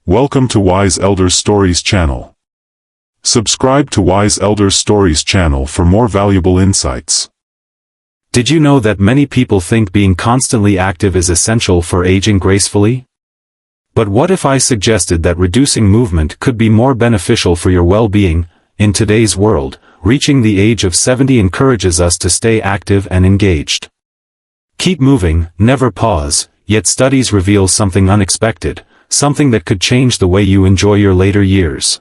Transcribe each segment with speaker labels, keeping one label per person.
Speaker 1: Welcome to Wise Elders Stories channel. Subscribe to Wise Elders Stories channel for more valuable insights.
Speaker 2: Did you know that many people think being constantly active is essential for aging gracefully? But what if I suggested that reducing movement could be more beneficial for your well-being? In today's world, reaching the age of 70 encourages us to stay active and engaged. Keep moving, never pause, yet studies reveal something unexpected, something that could change the way you enjoy your later years.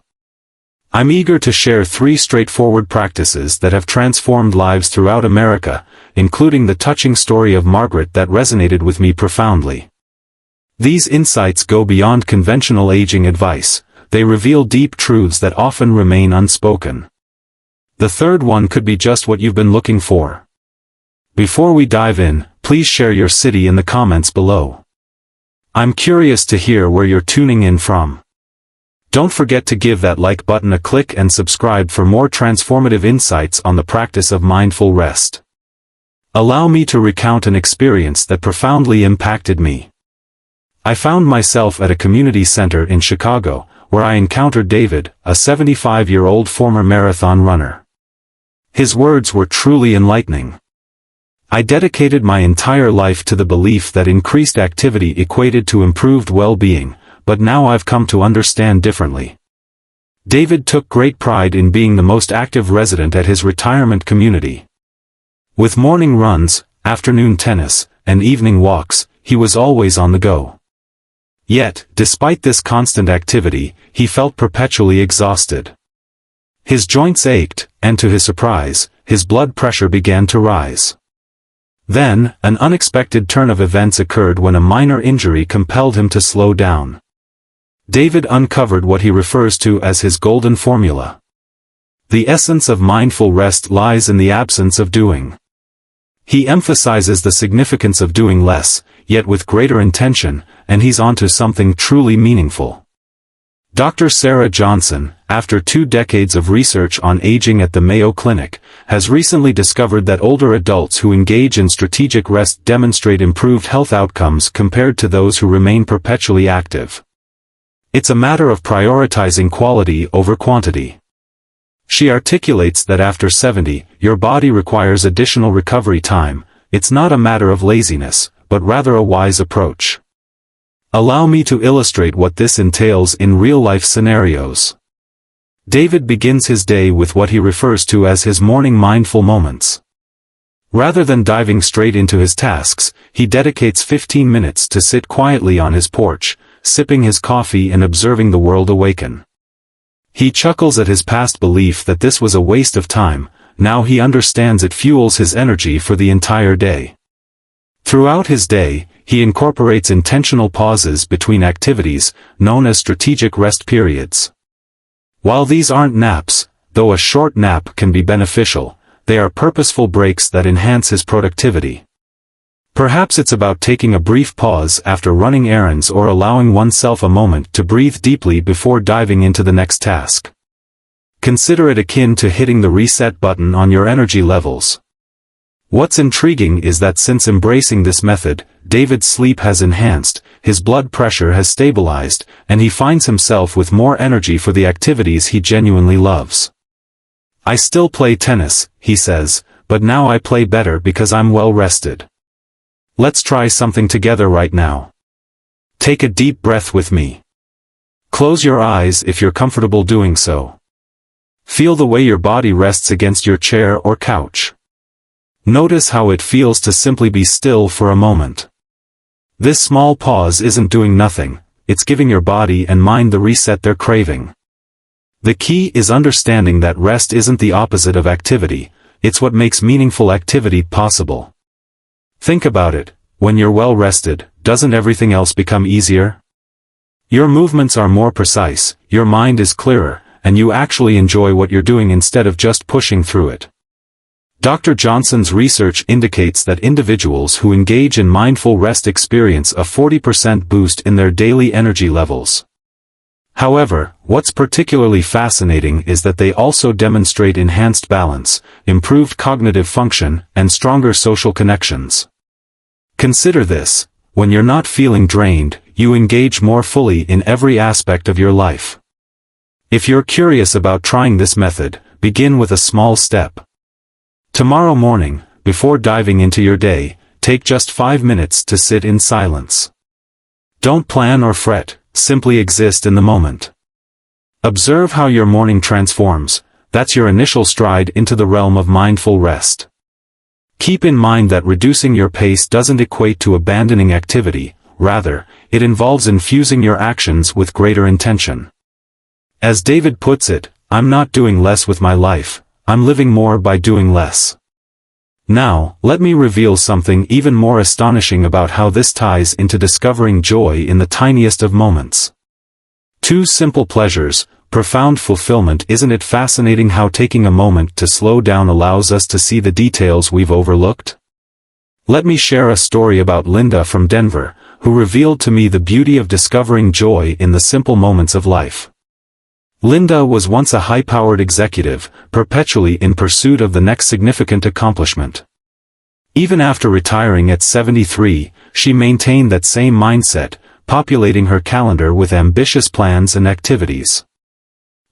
Speaker 2: I'm eager to share 3 straightforward practices that have transformed lives throughout America, including the touching story of Margaret that resonated with me profoundly. These insights go beyond conventional aging advice. They reveal deep truths that often remain unspoken. The third one could be just what you've been looking for. Before we dive in, please share your city in the comments below. I'm curious to hear where you're tuning in from. Don't forget to give that like button a click and subscribe for more transformative insights on the practice of mindful rest. Allow me to recount an experience that profoundly impacted me. I found myself at a community center in Chicago, where I encountered David, a 75-year-old former marathon runner. His words were truly enlightening. I dedicated my entire life to the belief that increased activity equated to improved well-being, but now I've come to understand differently. David took great pride in being the most active resident at his retirement community. With morning runs, afternoon tennis, and evening walks, he was always on the go. Yet, despite this constant activity, he felt perpetually exhausted. His joints ached, and to his surprise, his blood pressure began to rise. Then, an unexpected turn of events occurred when a minor injury compelled him to slow down. David uncovered what he refers to as his golden formula. The essence of mindful rest lies in the absence of doing. He emphasizes the significance of doing less, yet with greater intention, and he's onto something truly meaningful. Dr. Sarah Johnson, after 2 decades of research on aging at the Mayo Clinic, has recently discovered that older adults who engage in strategic rest demonstrate improved health outcomes compared to those who remain perpetually active. It's a matter of prioritizing quality over quantity. She articulates that after 70, your body requires additional recovery time. It's not a matter of laziness, but rather a wise approach. Allow me to illustrate what this entails in real-life scenarios. David begins his day with what he refers to as his morning mindful moments. Rather than diving straight into his tasks, he dedicates 15 minutes to sit quietly on his porch, sipping his coffee and observing the world awaken. He chuckles at his past belief that this was a waste of time. Now he understands it fuels his energy for the entire day. Throughout his day, he incorporates intentional pauses between activities, known as strategic rest periods. While these aren't naps, though a short nap can be beneficial, they are purposeful breaks that enhance his productivity. Perhaps it's about taking a brief pause after running errands or allowing oneself a moment to breathe deeply before diving into the next task. Consider it akin to hitting the reset button on your energy levels. What's intriguing is that since embracing this method, David's sleep has enhanced, his blood pressure has stabilized, and he finds himself with more energy for the activities he genuinely loves. I still play tennis, he says, but now I play better because I'm well rested. Let's try something together right now. Take a deep breath with me. Close your eyes if you're comfortable doing so. Feel the way your body rests against your chair or couch. Notice how it feels to simply be still for a moment. This small pause isn't doing nothing, it's giving your body and mind the reset they're craving. The key is understanding that rest isn't the opposite of activity, it's what makes meaningful activity possible. Think about it, when you're well rested, doesn't everything else become easier? Your movements are more precise, your mind is clearer, and you actually enjoy what you're doing instead of just pushing through it. Dr. Johnson's research indicates that individuals who engage in mindful rest experience a 40% boost in their daily energy levels. However, what's particularly fascinating is that they also demonstrate enhanced balance, improved cognitive function, and stronger social connections. Consider this: when you're not feeling drained, you engage more fully in every aspect of your life. If you're curious about trying this method, begin with a small step. Tomorrow morning, before diving into your day, take just 5 minutes to sit in silence. Don't plan or fret, simply exist in the moment. Observe how your morning transforms. That's your initial stride into the realm of mindful rest. Keep in mind that reducing your pace doesn't equate to abandoning activity, rather, it involves infusing your actions with greater intention. As David puts it, I'm not doing less with my life, I'm living more by doing less. Now, let me reveal something even more astonishing about how this ties into discovering joy in the tiniest of moments. 2 simple pleasures, profound fulfillment. Isn't it fascinating how taking a moment to slow down allows us to see the details we've overlooked? Let me share a story about Linda from Denver, who revealed to me the beauty of discovering joy in the simple moments of life. Linda was once a high-powered executive, perpetually in pursuit of the next significant accomplishment. Even after retiring at 73, she maintained that same mindset, populating her calendar with ambitious plans and activities.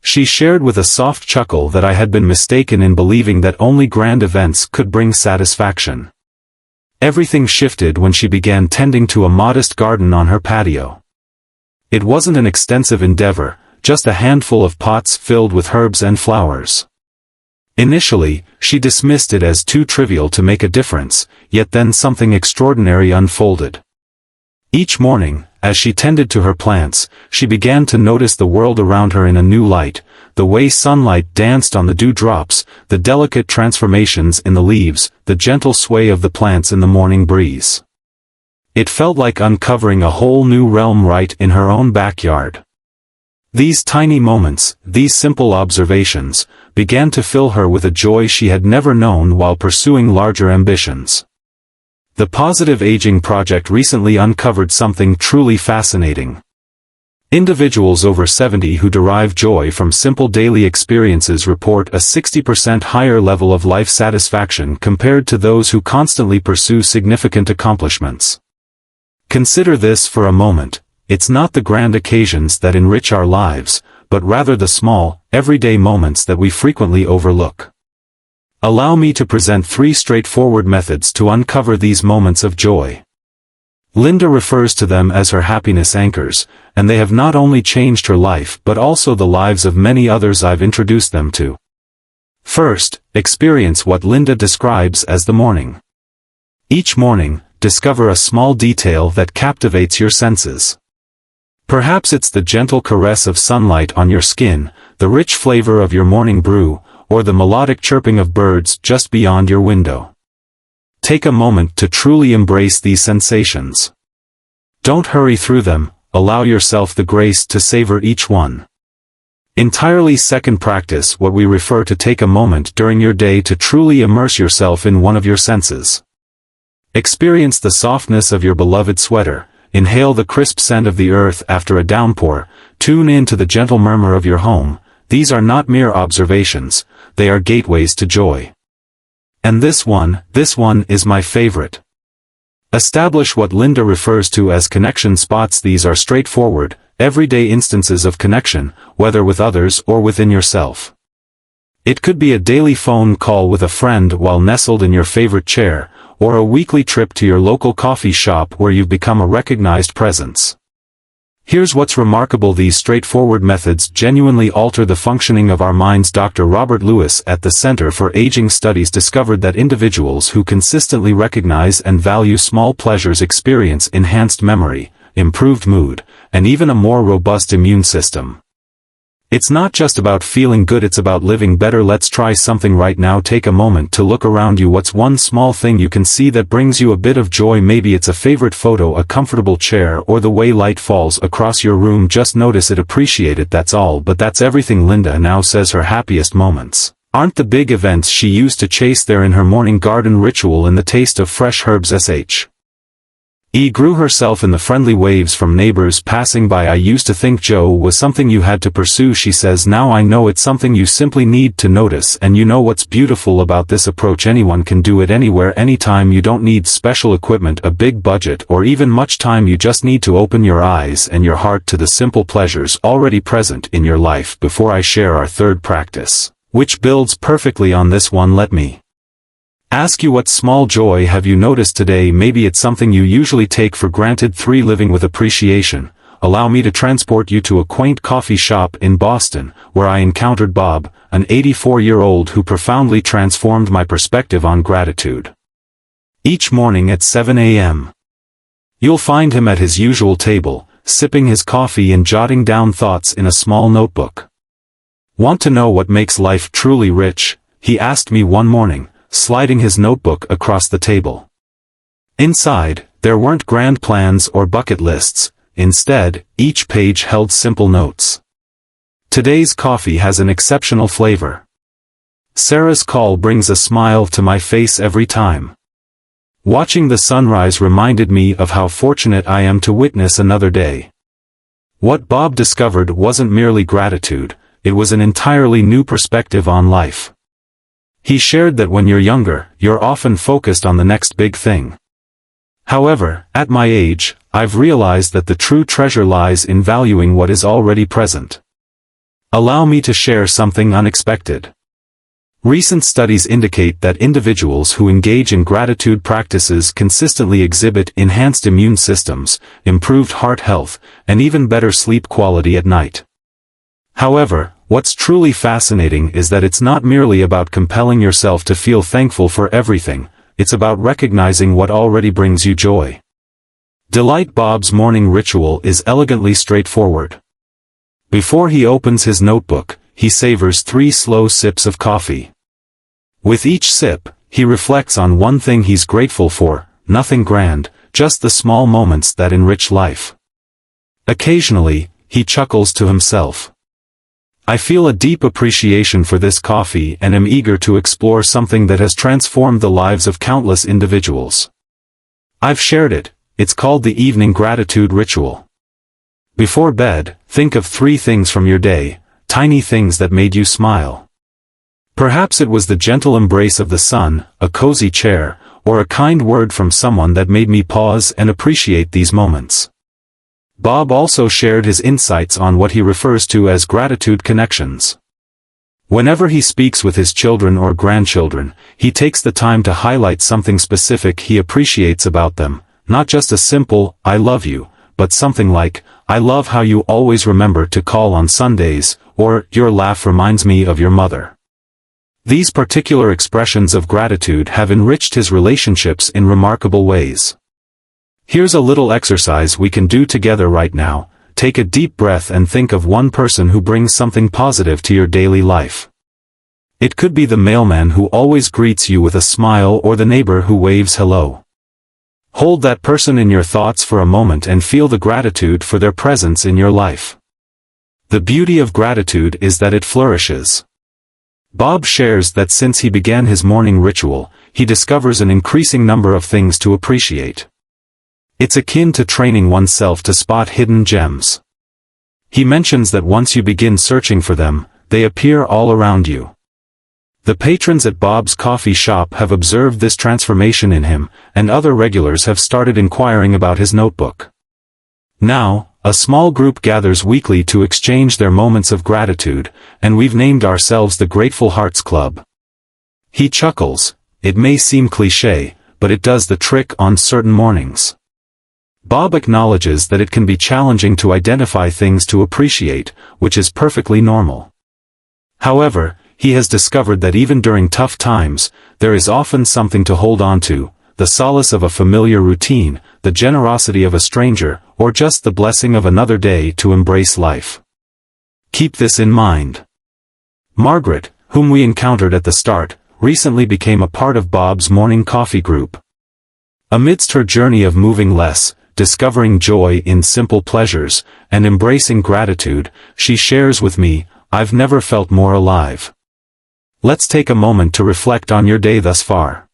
Speaker 2: She shared with a soft chuckle that I had been mistaken in believing that only grand events could bring satisfaction. Everything shifted when she began tending to a modest garden on her patio. It wasn't an extensive endeavor, just a handful of pots filled with herbs and flowers. Initially, she dismissed it as too trivial to make a difference, yet then something extraordinary unfolded. Each morning, as she tended to her plants, she began to notice the world around her in a new light, the way sunlight danced on the dewdrops, the delicate transformations in the leaves, the gentle sway of the plants in the morning breeze. It felt like uncovering a whole new realm right in her own backyard. These tiny moments, these simple observations, began to fill her with a joy she had never known while pursuing larger ambitions. The Positive Aging Project recently uncovered something truly fascinating. Individuals over 70 who derive joy from simple daily experiences report a 60% higher level of life satisfaction compared to those who constantly pursue significant accomplishments. Consider this for a moment. It's not the grand occasions that enrich our lives, but rather the small, everyday moments that we frequently overlook. Allow me to present 3 straightforward methods to uncover these moments of joy. Linda refers to them as her happiness anchors, and they have not only changed her life but also the lives of many others I've introduced them to. First, experience what Linda describes as the morning. Each morning, discover a small detail that captivates your senses. Perhaps it's the gentle caress of sunlight on your skin, the rich flavor of your morning brew, or the melodic chirping of birds just beyond your window. Take a moment to truly embrace these sensations. Don't hurry through them, allow yourself the grace to savor each one. Entirely second, practice what we refer to take a moment during your day to truly immerse yourself in one of your senses. Experience the softness of your beloved sweater. Inhale the crisp scent of the earth after a downpour, tune in to the gentle murmur of your home. These are not mere observations, they are gateways to joy. And this one is my favorite. Establish what Linda refers to as connection spots. These are straightforward, everyday instances of connection, whether with others or within yourself. It could be a daily phone call with a friend while nestled in your favorite chair, or a weekly trip to your local coffee shop where you've become a recognized presence. Here's what's remarkable: these straightforward methods genuinely alter the functioning of our minds. Dr. Robert Lewis at the Center for Aging Studies discovered that individuals who consistently recognize and value small pleasures experience enhanced memory, improved mood, and even a more robust immune system. It's not just about feeling good, it's about living better. Let's try something right now. Take a moment to look around you. What's one small thing you can see that brings you a bit of joy? Maybe it's a favorite photo, a comfortable chair, or the way light falls across your room. Just notice it, appreciate it, that's all. But that's everything. Linda now says her happiest moments aren't the big events she used to chase. They're in her morning garden ritual and the taste of fresh herbs. Grew herself in the friendly waves from neighbors passing by. I used to think Joe was something you had to pursue, she says. Now I know it's something you simply need to notice. And you know what's beautiful about this approach? Anyone can do it anywhere, anytime. You don't need special equipment, a big budget, or even much time. You just need to open your eyes and your heart to the simple pleasures already present in your life. Before I share our third practice, which builds perfectly on this one, let me ask you, what small joy have you noticed today? Maybe it's something you usually take for granted. 3. Living with appreciation. Allow me to transport you to a quaint coffee shop in Boston, where I encountered Bob, an 84-year-old who profoundly transformed my perspective on gratitude. Each morning at 7 a.m. you'll find him at his usual table, sipping his coffee and jotting down thoughts in a small notebook. Want to know what makes life truly rich? He asked me one morning, sliding his notebook across the table. Inside, there weren't grand plans or bucket lists. Instead, each page held simple notes. Today's coffee has an exceptional flavor. Sarah's call brings a smile to my face every time. Watching the sunrise reminded me of how fortunate I am to witness another day. What Bob discovered wasn't merely gratitude, it was an entirely new perspective on life. He shared that when you're younger, you're often focused on the next big thing. However, at my age, I've realized that the true treasure lies in valuing what is already present. Allow me to share something unexpected. Recent studies indicate that individuals who engage in gratitude practices consistently exhibit enhanced immune systems, improved heart health, and even better sleep quality at night. However, what's truly fascinating is that it's not merely about compelling yourself to feel thankful for everything, it's about recognizing what already brings you joy. Delight. Bob's morning ritual is elegantly straightforward. Before he opens his notebook, he savors 3 slow sips of coffee. With each sip, he reflects on one thing he's grateful for, nothing grand, just the small moments that enrich life. Occasionally, he chuckles to himself. I feel a deep appreciation for this coffee and am eager to explore something that has transformed the lives of countless individuals. I've shared it. It's called the evening gratitude ritual. Before bed, think of 3 things from your day, tiny things that made you smile. Perhaps it was the gentle embrace of the sun, a cozy chair, or a kind word from someone that made me pause and appreciate these moments. Bob also shared his insights on what he refers to as gratitude connections. Whenever he speaks with his children or grandchildren, he takes the time to highlight something specific he appreciates about them, not just a simple, "I love you," but something like, "I love how you always remember to call on Sundays," or "Your laugh reminds me of your mother." These particular expressions of gratitude have enriched his relationships in remarkable ways. Here's a little exercise we can do together right now. Take a deep breath and think of one person who brings something positive to your daily life. It could be the mailman who always greets you with a smile or the neighbor who waves hello. Hold that person in your thoughts for a moment and feel the gratitude for their presence in your life. The beauty of gratitude is that it flourishes. Bob shares that since he began his morning ritual, he discovers an increasing number of things to appreciate. It's akin to training oneself to spot hidden gems. He mentions that once you begin searching for them, they appear all around you. The patrons at Bob's coffee shop have observed this transformation in him, and other regulars have started inquiring about his notebook. Now, a small group gathers weekly to exchange their moments of gratitude, and we've named ourselves the Grateful Hearts Club. He chuckles. It may seem cliché, but it does the trick on certain mornings. Bob acknowledges that it can be challenging to identify things to appreciate, which is perfectly normal. However, he has discovered that even during tough times, there is often something to hold on to, the solace of a familiar routine, the generosity of a stranger, or just the blessing of another day to embrace life. Keep this in mind. Margaret, whom we encountered at the start, recently became a part of Bob's morning coffee group. Amidst her journey of moving less, discovering joy in simple pleasures, and embracing gratitude, she shares with me, "I've never felt more alive." Let's take a moment to reflect on your day thus far.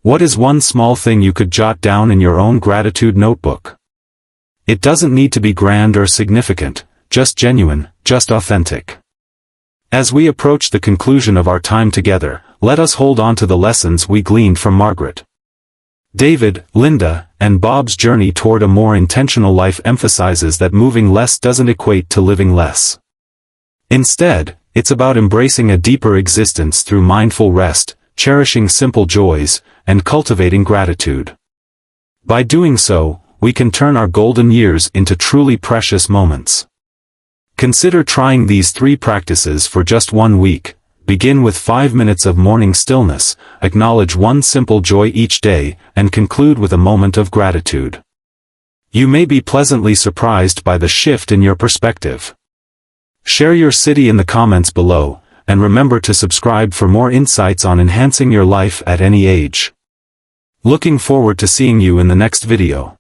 Speaker 2: What is one small thing you could jot down in your own gratitude notebook? It doesn't need to be grand or significant, just genuine, just authentic. As we approach the conclusion of our time together, let us hold on to the lessons we gleaned from Margaret, David, Linda, and Bob's journey toward a more intentional life emphasizes that moving less doesn't equate to living less. Instead, it's about embracing a deeper existence through mindful rest, cherishing simple joys, and cultivating gratitude. By doing so, we can turn our golden years into truly precious moments. Consider trying these 3 practices for just 1 week. Begin with 5 minutes of morning stillness, acknowledge one simple joy each day, and conclude with a moment of gratitude. You may be pleasantly surprised by the shift in your perspective. Share your city in the comments below, and remember to subscribe for more insights on enhancing your life at any age. Looking forward to seeing you in the next video.